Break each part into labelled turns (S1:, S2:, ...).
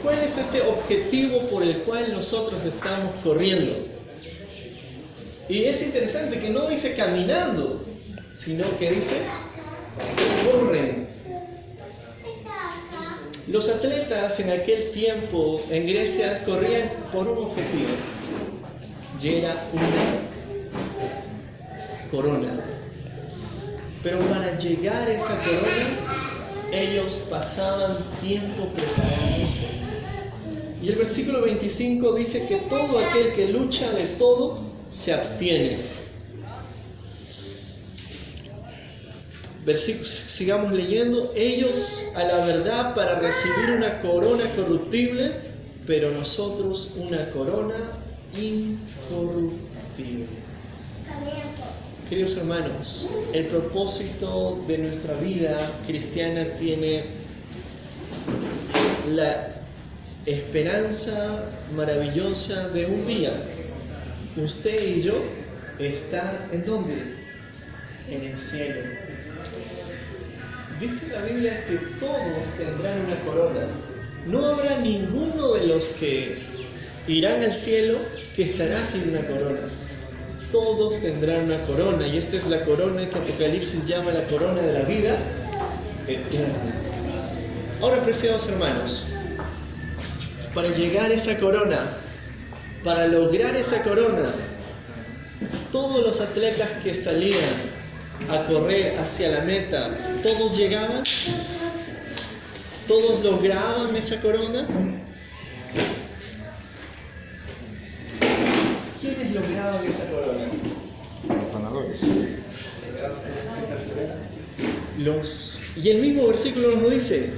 S1: cuál es ese objetivo por el cual nosotros estamos corriendo? Y es interesante que no dice caminando, sino que dice corren. Los atletas en aquel tiempo en Grecia corrían por un objetivo, y era una corona. Pero para llegar a esa corona, ellos pasaban tiempo preparándose. Y el versículo 25 dice que todo aquel que lucha de todo se abstiene. Sigamos leyendo. Ellos a la verdad para recibir una corona corruptible, pero nosotros una corona incorruptible. Queridos hermanos, el propósito de nuestra vida cristiana tiene la esperanza maravillosa de un día usted y yo estar ¿en dónde? En el cielo. Dice la Biblia que todos tendrán una corona. No habrá ninguno de los que irán al cielo que estará sin una corona. Todos tendrán una corona, y esta es la corona que Apocalipsis llama la corona de la vida eterna. Ahora, apreciados hermanos, para llegar a esa corona, para lograr esa corona, todos los atletas que salían a correr hacia la meta, ¿todos llegaban? ¿Todos lograban esa corona? ¿Quiénes lograban esa corona?
S2: Los ganadores.
S1: Y el mismo versículo nos dice,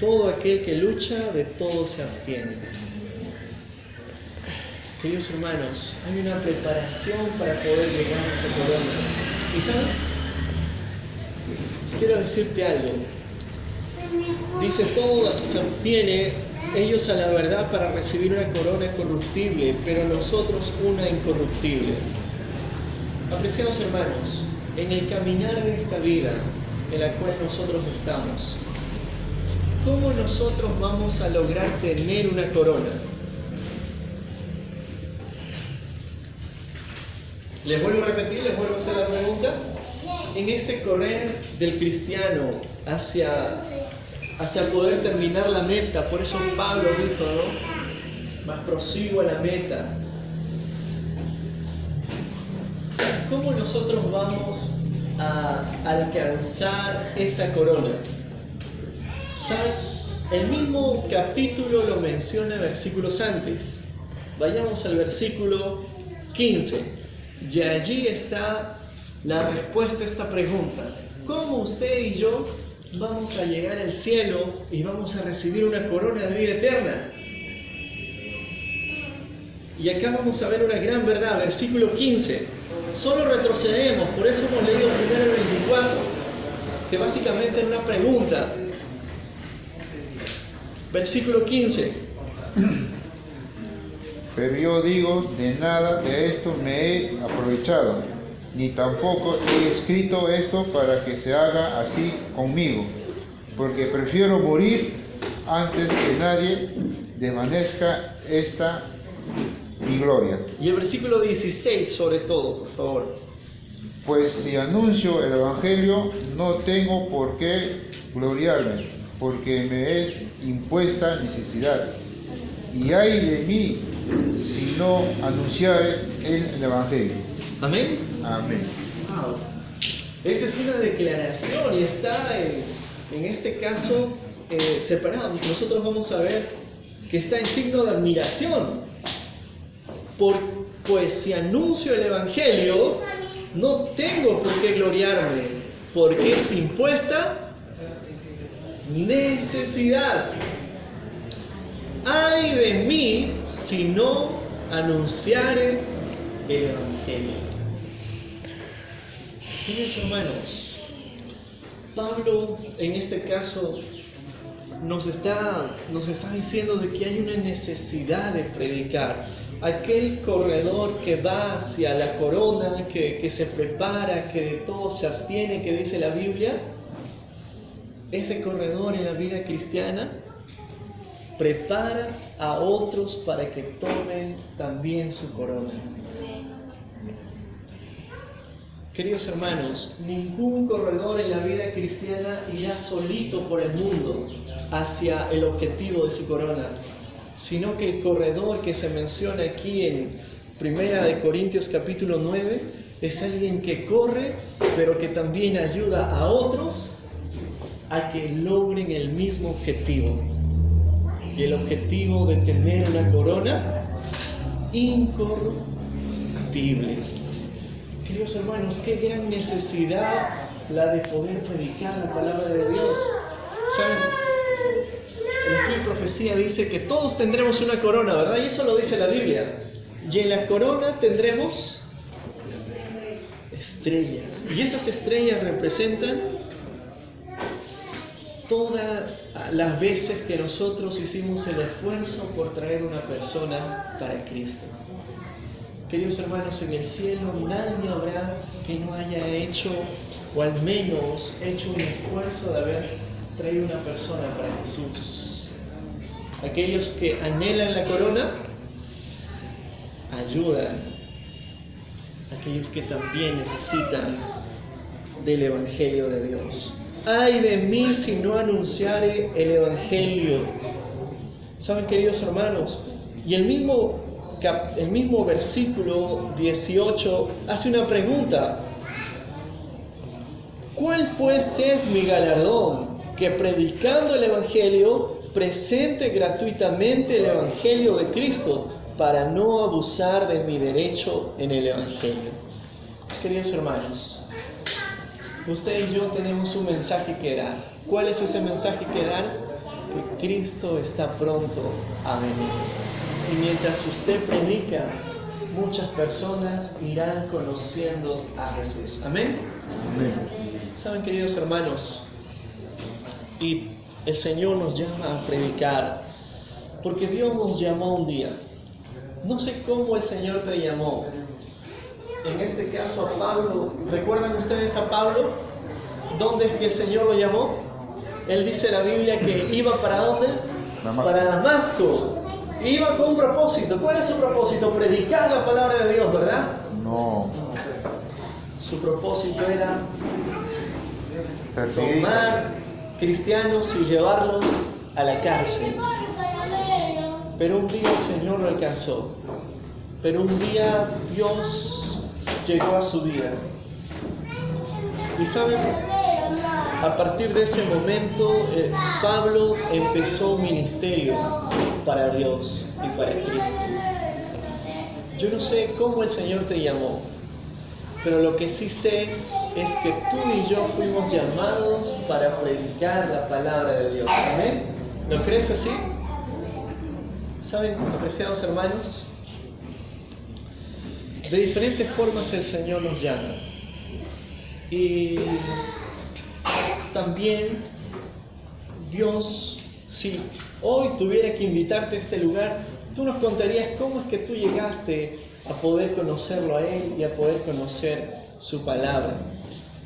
S1: todo aquel que lucha, de todo se abstiene. Queridos hermanos, hay una preparación para poder llegar a esa corona. ¿Y sabes? Quiero decirte algo. Dice, todo se abstiene, ellos a la verdad para recibir una corona corruptible, pero nosotros una incorruptible. Apreciados hermanos, en el caminar de esta vida en la cual nosotros estamos, ¿cómo nosotros vamos a lograr tener una corona? Les vuelvo a repetir, les vuelvo a hacer la pregunta. En este correr del cristiano hacia poder terminar la meta, por eso Pablo dijo, ¿no? Más prosigo a la meta. ¿Cómo nosotros vamos a alcanzar esa corona? ¿Saben? El mismo capítulo lo menciona versículos antes. Vayamos al versículo 15. Y allí está la respuesta a esta pregunta. ¿Cómo usted y yo vamos a llegar al cielo y vamos a recibir una corona de vida eterna? Y acá vamos a ver una gran verdad, versículo 15. Solo retrocedemos, por eso hemos leído primero el 24, que básicamente es una pregunta. Versículo 15.
S2: Pero yo digo, de nada de esto me he aprovechado, ni tampoco he escrito esto para que se haga así conmigo, porque prefiero morir antes que nadie desvanezca esta mi gloria.
S1: Y el versículo 16 sobre todo, por favor.
S2: Pues si anuncio el Evangelio, no tengo por qué gloriarme, porque me es impuesta necesidad. Y ay de mí si no anunciare el Evangelio.
S1: ¿Amén?
S2: Amén.
S1: Wow. Esta es una declaración y está en este caso separado. Nosotros vamos a ver que está en signo de admiración. Pues si anuncio el Evangelio, no tengo por qué gloriarme, porque es impuesta necesidad. Ay de mí si no anunciare el Evangelio. Queridos hermanos, Pablo en este caso nos está diciendo de que hay una necesidad de predicar. Aquel corredor que va hacia la corona, que se prepara, que de todo se abstiene, que dice la Biblia, ese corredor en la vida cristiana prepara a otros para que tomen también su corona. Queridos hermanos, ningún corredor en la vida cristiana irá solito por el mundo hacia el objetivo de su corona, sino que el corredor que se menciona aquí en 1 Corintios capítulo 9 es alguien que corre, pero que también ayuda a otros a que logren el mismo objetivo. Y el objetivo de tener una corona incorruptible. Queridos hermanos, qué gran necesidad la de poder predicar la palabra de Dios. ¿Saben? El Espíritu de Profecía dice que todos tendremos una corona, ¿verdad? Y eso lo dice la Biblia. Y en la corona tendremos estrellas. Y esas estrellas representan todas las veces que nosotros hicimos el esfuerzo por traer una persona para Cristo. Queridos hermanos, en el cielo nadie habrá que no haya hecho, o al menos hecho un esfuerzo de haber traído una persona para Jesús. Aquellos que anhelan la corona, ayudan a aquellos que también necesitan del Evangelio de Dios. ¡Ay de mí si no anunciare el Evangelio! ¿Saben, queridos hermanos? Y el mismo versículo 18 hace una pregunta. ¿Cuál pues es mi galardón? Que predicando el Evangelio presente gratuitamente el Evangelio de Cristo para no abusar de mi derecho en el Evangelio. Queridos hermanos, usted y yo tenemos un mensaje que dar. ¿Cuál es ese mensaje que dar? Que Cristo está pronto a venir. Y mientras usted predica, muchas personas irán conociendo a Jesús. ¿Amén?
S2: Amén.
S1: Saben, queridos hermanos, y el Señor nos llama a predicar, porque Dios nos llamó un día. No sé cómo el Señor te llamó. En este caso a Pablo, ¿recuerdan ustedes a Pablo? ¿Dónde es que el Señor lo llamó? Él dice en la Biblia que iba ¿para dónde? Para Damasco. Iba con un propósito. ¿Cuál es su propósito? Predicar la palabra de Dios, ¿verdad?
S2: No.
S1: Su propósito era tomar cristianos y llevarlos a la cárcel. Pero un día el Señor lo alcanzó. Pero un día Dios llegó a su vida. Y saben, a partir de ese momento, Pablo empezó un ministerio para Dios y para Cristo. Yo no sé cómo el Señor te llamó, pero lo que sí sé es que tú y yo fuimos llamados para predicar la palabra de Dios. ¿Amén? ¿Lo crees así? ¿Saben, apreciados hermanos? De diferentes formas el Señor nos llama. Y también Dios, si hoy tuviera que invitarte a este lugar, tú nos contarías cómo es que tú llegaste a poder conocerlo a Él y a poder conocer su palabra.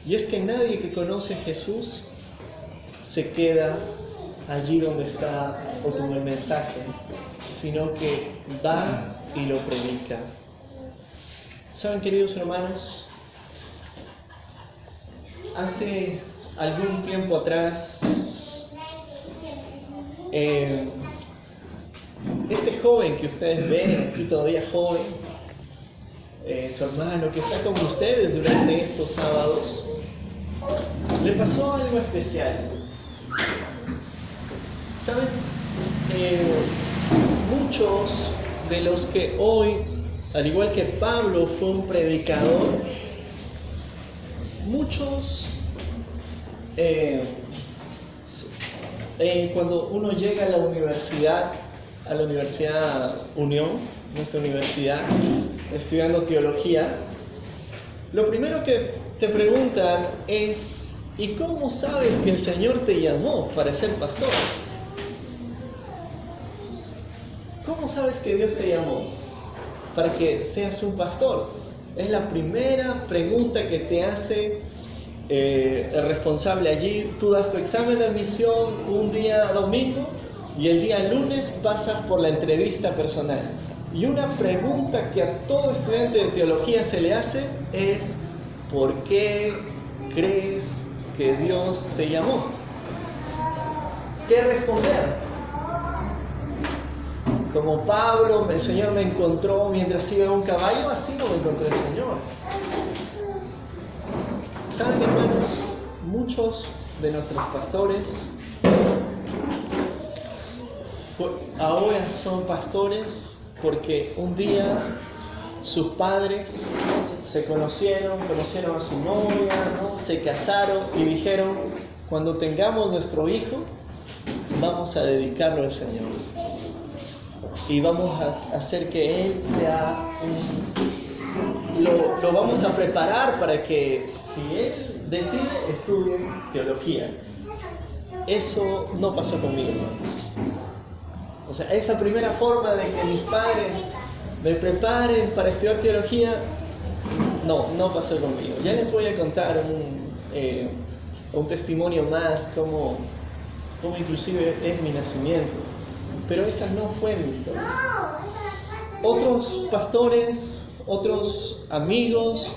S1: Y es que nadie que conoce a Jesús se queda allí donde está o con el mensaje, sino que va y lo predica. ¿Saben, queridos hermanos? Hace algún tiempo atrás, este joven que ustedes ven aquí, todavía joven, su hermano que está con ustedes durante estos sábados, le pasó algo especial. ¿Saben? Muchos de los que hoy, al igual que Pablo fue un predicador, muchos, cuando uno llega a la Universidad Unión, nuestra universidad, estudiando teología, lo primero que te preguntan es: ¿y cómo sabes que el Señor te llamó para ser pastor? ¿Cómo sabes que Dios te llamó para que seas un pastor? Es la primera pregunta que te hace el responsable allí. Tú das tu examen de admisión un día domingo y el día lunes pasas por la entrevista personal. Y una pregunta que a todo estudiante de teología se le hace es: ¿por qué crees que Dios te llamó? ¿Qué responder? Como Pablo, el Señor me encontró mientras iba en un caballo, así no me encontró el Señor. ¿Saben, hermanos? Muchos de nuestros pastores ahora son pastores porque un día sus padres se conocieron a su novia, ¿no? Se casaron y dijeron: cuando tengamos nuestro hijo, vamos a dedicarlo al Señor. Y vamos a hacer que él sea lo vamos a preparar para que, si él decide, estudie teología. Eso no pasó conmigo, hermanos. O sea, esa primera forma de que mis padres me preparen para estudiar teología, no pasó conmigo. Ya les voy a contar un testimonio más, cómo inclusive es mi nacimiento. Pero esa no fue mi historia. Otros pastores, otros amigos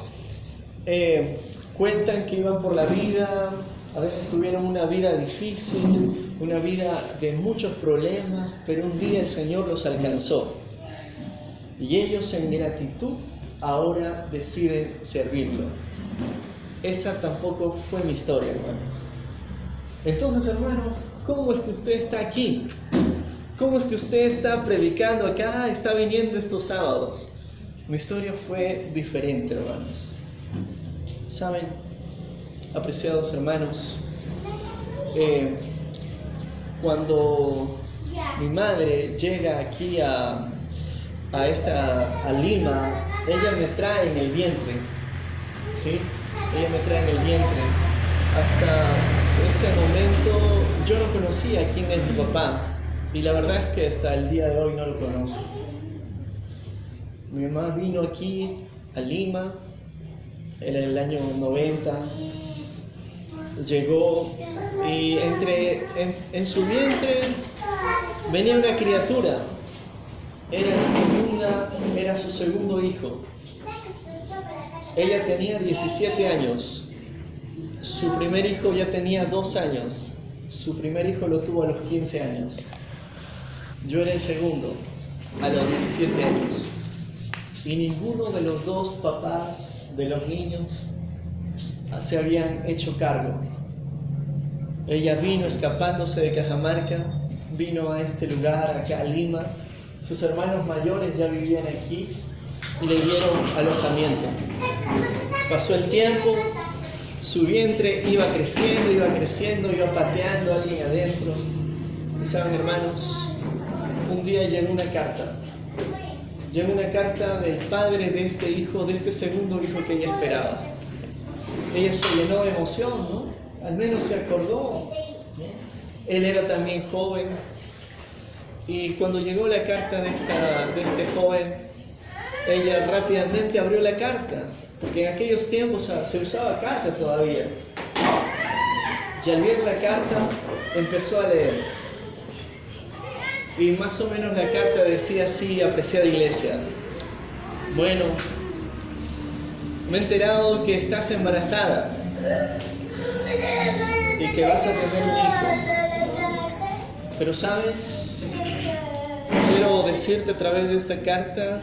S1: cuentan que iban por la vida, a veces tuvieron una vida difícil, una vida de muchos problemas, pero un día el Señor los alcanzó. Y ellos, en gratitud, ahora deciden servirlo. Esa tampoco fue mi historia, hermanos. Entonces, hermano, ¿cómo es que usted está aquí? ¿Cómo es que usted está predicando acá, está viniendo estos sábados? Mi historia fue diferente, hermanos. ¿Saben, apreciados hermanos? Cuando mi madre llega aquí a Lima, ella me trae en el vientre, ¿sí? Ella me trae en el vientre. Hasta ese momento yo no conocía quién es mi papá. Y la verdad es que hasta el día de hoy no lo conozco. Mi mamá vino aquí a Lima en el año 90. Llegó y en su vientre venía una criatura. Era su segundo hijo. Ella tenía 17 años. Su primer hijo ya tenía 2 años. Su primer hijo lo tuvo a los 15 años. Yo era el segundo, a los 17 años. Y ninguno de los dos papás de los niños se habían hecho cargo. Ella vino escapándose de Cajamarca, vino a este lugar, acá a Lima. Sus hermanos mayores ya vivían aquí y le dieron alojamiento. Pasó el tiempo, su vientre iba creciendo, iba pateando a alguien adentro. Y saben, hermanos, un día llegó una carta del padre de este hijo, de este segundo hijo que ella esperaba. Ella se llenó de emoción, ¿no? Al menos se acordó, ¿no? Él era también joven. Y cuando llegó la carta de este joven, ella rápidamente abrió la carta, porque en aquellos tiempos se usaba carta todavía. Y al ver la carta, empezó a leer. Y más o menos la carta decía así: apreciada iglesia, bueno, me he enterado que estás embarazada y que vas a tener un hijo. Pero sabes, quiero decirte a través de esta carta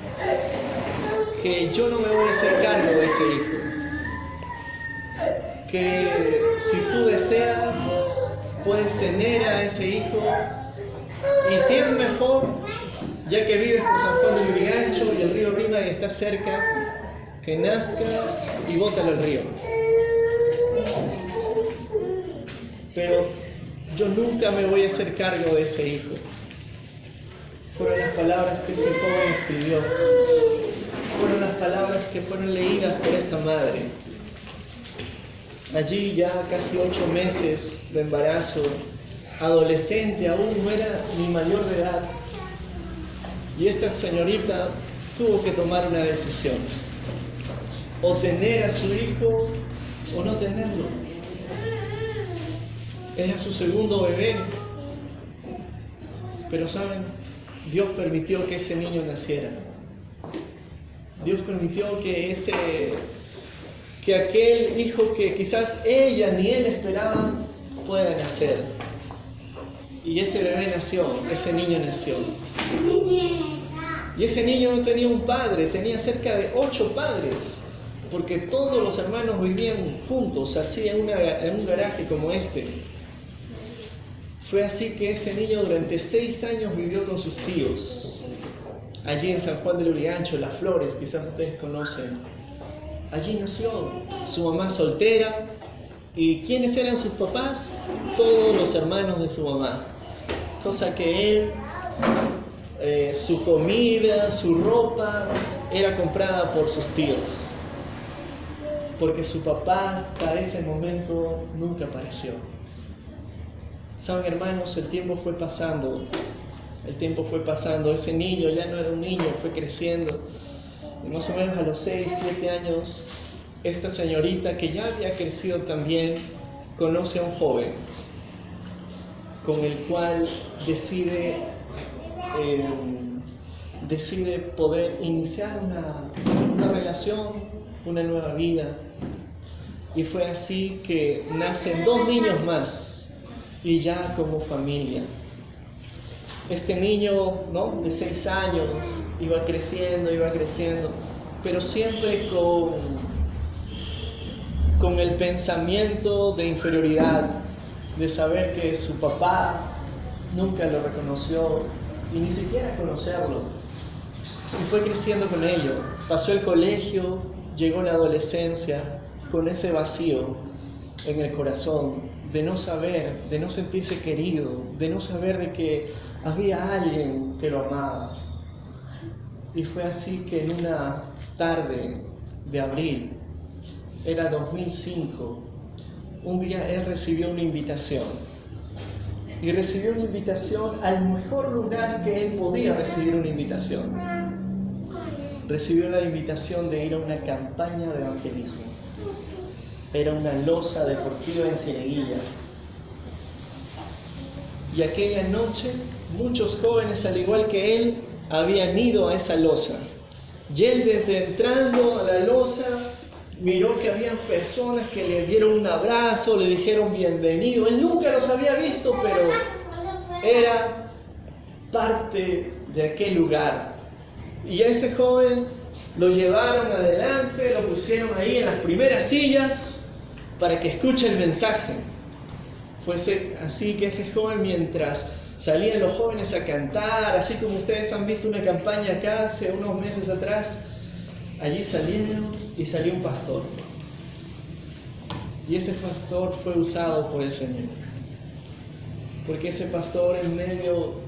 S1: que yo no me voy a hacer cargo de ese hijo. Que si tú deseas, puedes tener a ese hijo. Y si es mejor, ya que vives por San Juan de Lurigancho y el río Rímac está cerca, que nazca y bótalo al río. Pero yo nunca me voy a hacer cargo de ese hijo. Fueron las palabras que este joven escribió. Fueron las palabras que fueron leídas por esta madre. Allí ya casi 8 meses de embarazo, adolescente, aún no era ni mayor de edad. Y esta señorita tuvo que tomar una decisión: o tener a su hijo o no tenerlo. Era su segundo bebé. Pero ¿saben? Dios permitió que ese niño naciera. Dios permitió que aquel hijo que quizás ella ni él esperaban pueda nacer. Y ese bebé nació, ese niño nació. Y ese niño no tenía un padre, tenía cerca de 8 padres, porque todos los hermanos vivían juntos, así en un garaje como este. Fue así que ese niño durante 6 años vivió con sus tíos, allí en San Juan de Lurigancho, Las Flores, quizás ustedes conocen. Allí nació su mamá soltera. ¿Y quiénes eran sus papás? Todos los hermanos de su mamá. Cosa que él, su comida, su ropa, era comprada por sus tíos. Porque su papá hasta ese momento nunca apareció. Saben, hermanos, el tiempo fue pasando. Ese niño ya no era un niño, fue creciendo. Y más o menos a los 6, 7 años, esta señorita que ya había crecido también, conoce a un joven con el cual decide poder iniciar una relación, una nueva vida. Y fue así que nacen 2 niños más, y ya como familia. Este niño, ¿no?, de 6 años iba creciendo, pero siempre con el pensamiento de inferioridad, de saber que su papá nunca lo reconoció y ni siquiera conocerlo. Y fue creciendo con ello. Pasó el colegio, llegó la adolescencia con ese vacío en el corazón, de no saber, de no sentirse querido, de no saber de que había alguien que lo amaba. Y fue así que en una tarde de abril, era 2005, un día él recibió una invitación. Y recibió una invitación al mejor lugar que él podía recibir una invitación. Recibió la invitación de ir a una campaña de evangelismo. Era una loza deportiva en Cieneguilla. Y aquella noche, muchos jóvenes, al igual que él, habían ido a esa loza. Y él, desde entrando a la loza, miró que había personas que le dieron un abrazo, le dijeron bienvenido. Él nunca los había visto, pero era parte de aquel lugar. Y a ese joven lo llevaron adelante, lo pusieron ahí en las primeras sillas para que escuche el mensaje. Fue así que ese joven, mientras salían los jóvenes a cantar, así como ustedes han visto una campaña acá hace unos meses atrás, allí salieron y salió un pastor. Y ese pastor fue usado por el Señor. Porque ese pastor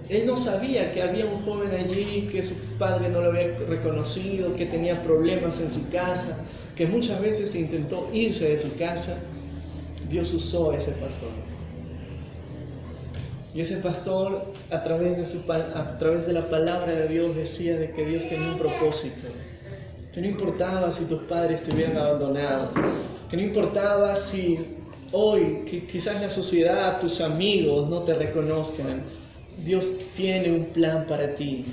S1: él no sabía que había un joven allí, que su padre no lo había reconocido, que tenía problemas en su casa, que muchas veces intentó irse de su casa. Dios usó a ese pastor. Y ese pastor, a través de la palabra de Dios, decía de que Dios tenía un propósito. Que no importaba si tus padres te hubieran abandonado, que no importaba si hoy que quizás la sociedad, tus amigos no te reconozcan. Dios tiene un plan para ti.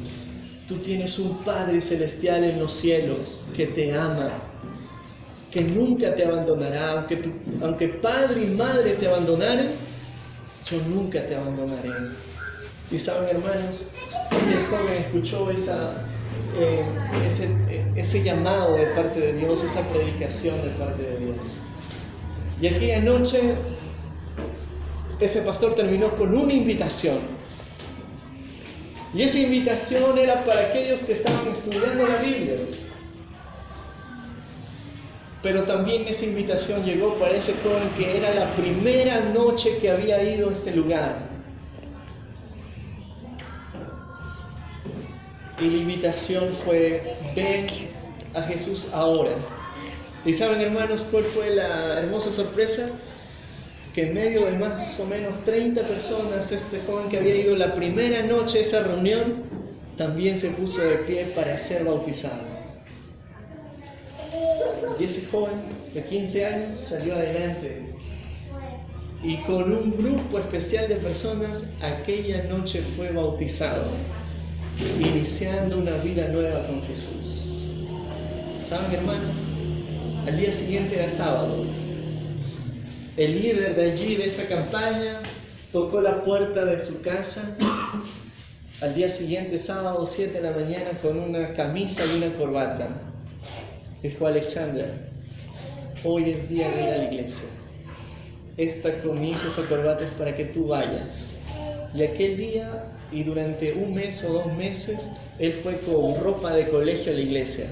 S1: Tú tienes un Padre celestial en los cielos que te ama, que nunca te abandonará. Aunque padre y madre te abandonaran, yo nunca te abandonaré. Y saben, hermanos, el joven escuchó ese llamado de parte de Dios, esa predicación de parte de Dios. Y aquella noche, ese pastor terminó con una invitación. Y esa invitación era para aquellos que estaban estudiando la Biblia. Pero también esa invitación llegó para ese joven que era la primera noche que había ido a este lugar. Y la invitación fue: ven a Jesús ahora. ¿Y saben, hermanos, cuál fue la hermosa sorpresa? Que en medio de más o menos 30 personas, este joven que había ido la primera noche a esa reunión, también se puso de pie para ser bautizado. Y ese joven de 15 años salió adelante. y con un grupo especial de personas aquella noche fue bautizado, iniciando una vida nueva con Jesús. ¿Saben, hermanos? Al día siguiente era sábado. El líder de allí, de esa campaña, tocó la puerta de su casa. Al día siguiente, sábado, 7 de la mañana, con una camisa y una corbata. Dijo: Alexander, hoy es día de ir a la iglesia. Esta camisa, esta corbata es para que tú vayas. Y aquel día, y durante un mes o 2 meses, él fue con ropa de colegio a la iglesia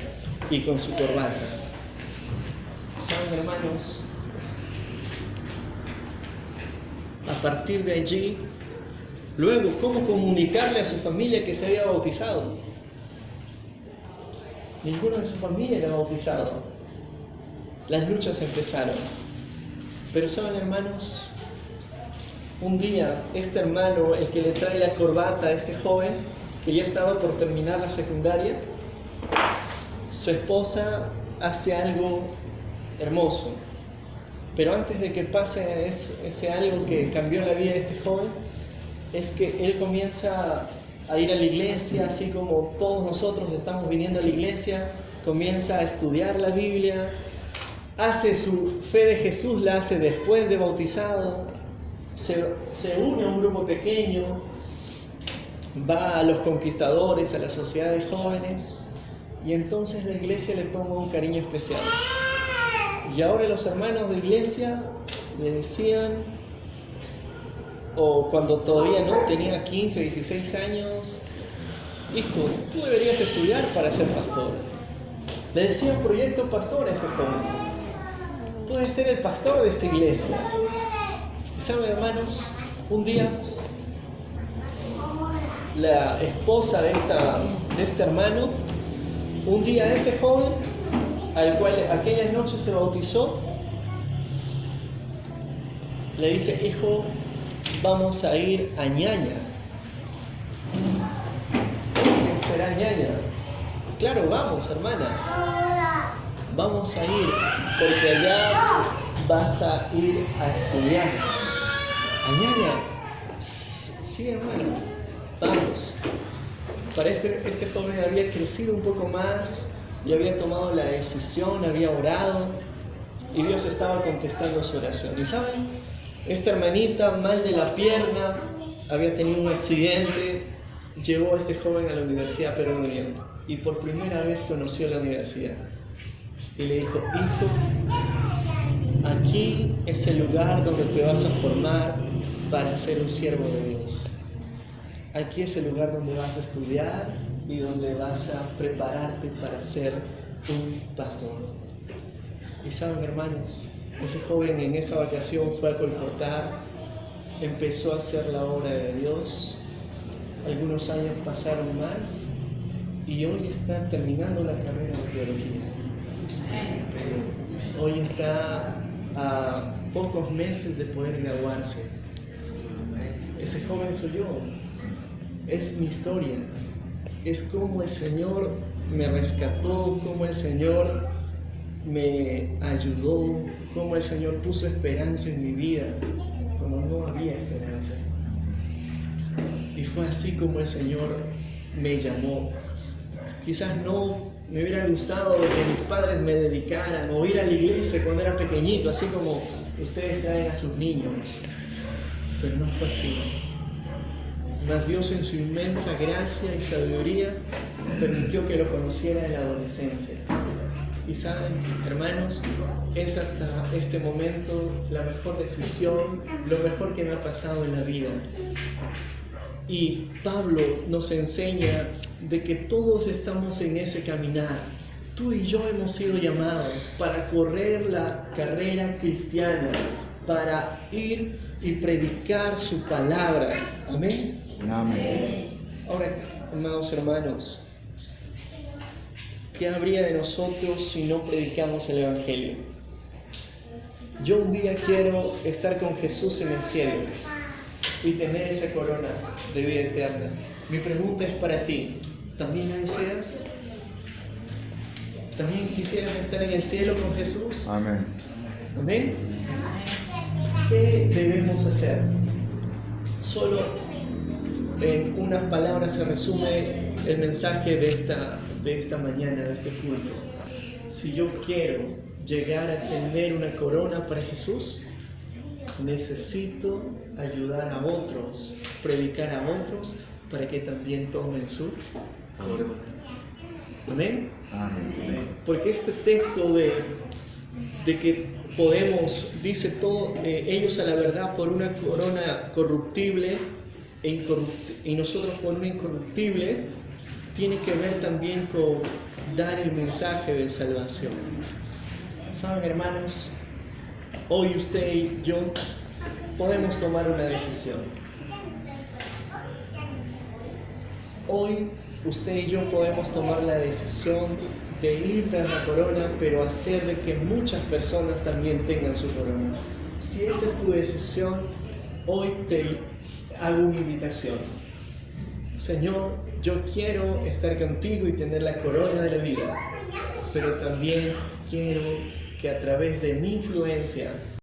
S1: y con su corbata. ¿Saben, hermanos? A partir de allí, luego, ¿cómo comunicarle a su familia que se había bautizado? Ninguno de su familia era bautizado. Las luchas empezaron. Pero ¿saben, hermanos? Un día, este hermano, el que le trae la corbata a este joven, que ya estaba por terminar la secundaria, su esposa hace algo hermoso. Pero antes de que pase ese algo que cambió la vida de este joven, es que él comienza a ir a la iglesia, así como todos nosotros estamos viniendo a la iglesia, comienza a estudiar la Biblia, hace su fe de Jesús, la hace después de bautizado, se une a un grupo pequeño, va a los conquistadores, a la sociedad de jóvenes, y entonces la iglesia le toma un cariño especial. Y ahora los hermanos de iglesia le decían, o cuando todavía no, tenía 15, 16 años, hijo, tú deberías estudiar para ser pastor. Le decían proyecto pastor a este joven. Puedes ser el pastor de esta iglesia. Y saben, hermanos, un día la esposa de este hermano, un día ese joven, al cual aquella noche se bautizó, le dice: hijo, vamos a ir a Ñaña. ¿Quién será Ñaña? Claro, vamos, hermana. Vamos a ir, porque allá vas a ir a estudiar. ¿A Ñaña? Sí, hermano, vamos. Para este joven había crecido un poco más y había tomado la decisión, había orado y Dios estaba contestando su oración. ¿Y saben? Esta hermanita, mal de la pierna, había tenido un accidente, llevó a este joven a la universidad, pero muy bien. Y por primera vez conoció la universidad. Y le dijo: hijo, aquí es el lugar donde te vas a formar para ser un siervo de Dios. Aquí es el lugar donde vas a estudiar y donde vas a prepararte para ser un pastor. Y saben, hermanos, ese joven en esa vacación fue a colportar, empezó a hacer la obra de Dios. Algunos años pasaron más y hoy está terminando la carrera de teología. Hoy está a pocos meses de poder graduarse. Ese joven soy yo. Es mi historia. Es como el Señor me rescató, como el Señor me ayudó, como el Señor puso esperanza en mi vida cuando no había esperanza. Y fue así como el Señor me llamó. Quizás no me hubiera gustado que mis padres me dedicaran o ir a la iglesia cuando era pequeñito, así como ustedes traen a sus niños, pero no fue así. Mas Dios, en su inmensa gracia y sabiduría, permitió que lo conociera en la adolescencia. Y saben, hermanos, es hasta este momento la mejor decisión, lo mejor que me ha pasado en la vida. Y Pablo nos enseña de que todos estamos en ese caminar. Tú y yo hemos sido llamados para correr la carrera cristiana, para ir y predicar su palabra. Amén.
S2: Amén.
S1: Ahora, amados hermanos, ¿qué habría de nosotros si no predicamos el Evangelio? Yo un día quiero estar con Jesús en el cielo y tener esa corona de vida eterna. Mi pregunta es para ti: ¿también la deseas? ¿También quisieras estar en el cielo con Jesús?
S2: Amén.
S1: Amén. ¿Qué debemos hacer? Solo en unas palabras se resume el mensaje de esta mañana, de este culto. Si yo quiero llegar a tener una corona para Jesús, necesito ayudar a otros, predicar a otros para que también tomen su corona. ¿Amén?
S2: Amén.
S1: Porque este texto de que podemos, dice todo, ellos a la verdad por una corona corruptible y nosotros por una incorruptible, tiene que ver también con dar el mensaje de salvación. ¿Saben, hermanos? Hoy usted y yo podemos tomar una decisión. Hoy usted y yo podemos tomar la decisión de ir tras la corona, pero hacer de que muchas personas también tengan su corona. Si esa es tu decisión, hoy te hago una invitación. Señor, yo quiero estar contigo y tener la corona de la vida, pero también quiero que a través de mi influencia